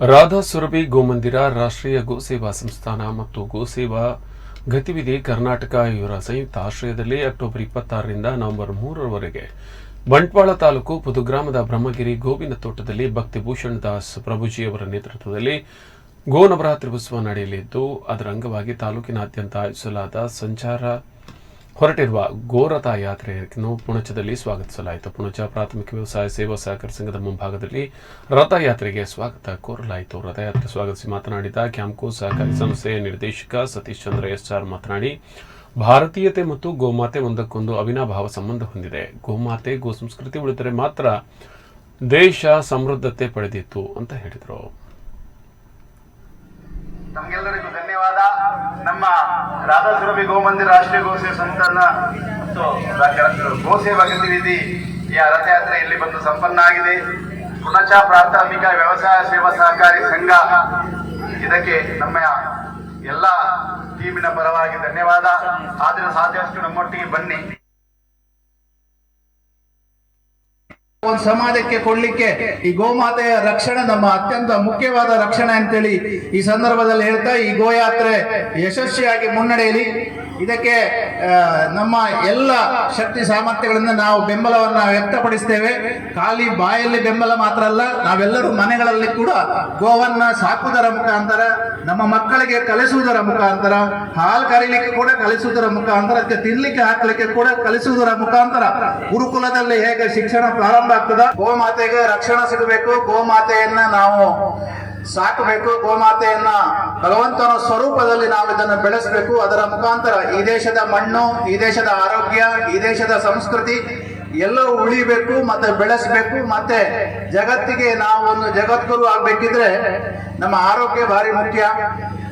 ರಾಧಾ ಸುರಭಿ ಗೋಮಂದಿರ ರಾಷ್ಟ್ರೀಯ ಗೋಸೇವಾ ಸಂಸ್ಥಾನ ಮತ್ತು ಗೋಸೇವಾ ಗತಿವಿಧಿ ಕರ್ನಾಟಕ ಇವರ ಸಂಯುಕ್ತ ಆಶ್ರಯದಲ್ಲಿ ಅಕ್ಟೋಬರ್ 26ರಿಂದ ನವೆಂಬರ್ 3ರವರೆಗೆ ಬಂಟ್ವಾಳ ತಾಲೂಕು ಪುದುಗ್ರಾಮದ ಬ್ರಹ್ಮಗಿರಿ ಗೋವಿನ ತೋಟದಲ್ಲಿ ಭಕ್ತಿಭೂಷಣ್ ದಾಸ್ ಪ್ರಭುಜಿಯವರ ನೇತೃತ್ವದಲ್ಲಿ ಗೋ ನವರಾತ್ರಿ ಉತ್ಸವ ನಡೆಯಲಿದ್ದು ಅದರ ಅಂಗವಾಗಿ ತಾಲೂಕಿನಾದ್ಯಂತ ಆಯೋಜಿಸಲಾದ ಸಂಚಾರ ಹೊರಟಿರುವ ಗೋರಥ ಯಾತ್ರೆಯನ್ನು ಪುಣಚದಲ್ಲಿ ಸ್ವಾಗತಿಸಲಾಯಿತು. ಪುಣಚ ಪ್ರಾಥಮಿಕ ವ್ಯವಸಾಯ ಸೇವಾ ಸಹಕಾರ ಸಂಘದ ಮುಂಭಾಗದಲ್ಲಿ ರಥಯಾತ್ರೆಗೆ ಸ್ವಾಗತ ಕೋರಲಾಯಿತು. ರಥಯಾತ್ರೆ ಸ್ವಾಗತಿಸಿ ಮಾತನಾಡಿದ ಕ್ಯಾಂಪ್ಕೋ ಸಹಕಾರಿ ಸಂಸ್ಥೆಯ ನಿರ್ದೇಶಕ ಸತೀಶ್ ಚಂದ್ರ ಎಸ್ಆರ್ ಮಾತನಾಡಿ, ಭಾರತೀಯತೆ ಮತ್ತು ಗೋಮಾತೆ ಒಂದಕ್ಕೊಂದು ಅವಿನಾಭಾವ ಸಂಬಂಧ ಹೊಂದಿದೆ. ಗೋಮಾತೆ ಗೋ ಸಂಸ್ಕೃತಿ ಉಳಿದರೆ ಮಾತ್ರ ದೇಶ ಸಮೃದ್ಧತೆ ಪಡೆದಿತ್ತು ಅಂತ ಹೇಳಿದರು. ನಮಗೆಲ್ಲರಿಗೂ ಧನ್ಯವಾದ. ನಮ್ಮ ರಾಧಾ ಸುರಭಿ ಗೋಮಂದಿರ ರಾಷ್ಟ್ರೀಯ ಗೋಸೇವಾ ಸಂಸ್ಥಾನ ಮತ್ತು ಗೋಸೇವಾ ಗತಿವಿಧಿ ರಥಯಾತ್ರೆ ಇಲ್ಲಿ ಬಂದು ಸಂಪನ್ನ ಆಗಿದೆ. ಪುಣಚ ಪ್ರಾಥಮಿಕ ವ್ಯವಸಾಯ ಸೇವಾ ಸಹಕಾರಿ ಸಂಘ ಇದಕ್ಕೆ ನಮ್ಮ ಎಲ್ಲ ಟೀಮಿನ ಪರವಾಗಿ ಧನ್ಯವಾದ. ಆದರೆ ಸಾಧ್ಯಷ್ಟು ನಮ್ಮೊಟ್ಟಿಗೆ ಬನ್ನಿ. ಒಂದು ಸಮಾಜಕ್ಕೆ ಕೊಡ್ಲಿಕ್ಕೆ ಈ ಗೋಮಾತೆಯ ರಕ್ಷಣೆ ನಮ್ಮ ಅತ್ಯಂತ ಮುಖ್ಯವಾದ ರಕ್ಷಣೆ ಅಂತೇಳಿ ಈ ಸಂದರ್ಭದಲ್ಲಿ ಹೇಳ್ತಾ, ಈ ಗೋಯಾತ್ರೆ ಯಶಸ್ವಿಯಾಗಿ ಮುನ್ನಡೆಯಲಿ. ಇದಕ್ಕೆ ನಮ್ಮ ಎಲ್ಲ ಶಕ್ತಿ ಸಾಮರ್ಥ್ಯಗಳಿಂದ ನಾವು ಬೆಂಬಲವನ್ನ ವ್ಯಕ್ತಪಡಿಸ್ತೇವೆ. ಖಾಲಿ ಬಾಯಲ್ಲಿ ಬೆಂಬಲ ಮಾತ್ರ ಅಲ್ಲ, ನಾವೆಲ್ಲರೂ ಮನೆಗಳಲ್ಲಿ ಕೂಡ ಗೋವನ್ನ ಸಾಕುವುದರ ಮುಖಾಂತರ, ನಮ್ಮ ಮಕ್ಕಳಿಗೆ ಕಲಿಸುವುದರ ಮುಖಾಂತರ, ಹಾಲು ಕರೀಲಿಕ್ಕೆ ಕೂಡ ಕಲಿಸುವುದರ ಮುಖಾಂತರ, ಅದಕ್ಕೆ ತಿನ್ಲಿಕ್ಕೆ ಹಾಕ್ಲಿಕ್ಕೆ ಕೂಡ ಕಲಿಸುವುದರ ಮುಖಾಂತರ ಗುರುಕುಲದಲ್ಲಿ ಹೇಗೆ ಶಿಕ್ಷಣ ಪ್ರಾರಂಭ ಆಗ್ತದ, ಗೋಮಾತೆಗೆ ರಕ್ಷಣೆ ಸಿಗಬೇಕು, ಗೋಮಾತೆಯನ್ನ ನಾವು ಸಾಕಬೇಕು, ಗೋಮಾತೆಯನ್ನ ಭಗವಂತನ ಸ್ವರೂಪದಲ್ಲಿ ನಾವು ಇದನ್ನು ಬೆಳೆಸಬೇಕು. ಅದರ ಮುಖಾಂತರ ಈ ದೇಶದ ಮಣ್ಣು, ಈ ದೇಶದ ಆರೋಗ್ಯ, ಈ ದೇಶದ ಸಂಸ್ಕೃತಿ ಎಲ್ಲವೂ ಉಳಿಬೇಕು ಮತ್ತೆ ಬೆಳೆಸಬೇಕು. ಮತ್ತೆ ಜಗತ್ತಿಗೆ ನಾವು ಒಂದು ಜಗದ್ಗುರು ಆಗ್ಬೇಕಿದ್ರೆ ನಮ್ಮ ಆರೋಗ್ಯ ಭಾರಿ ಮುಖ್ಯ.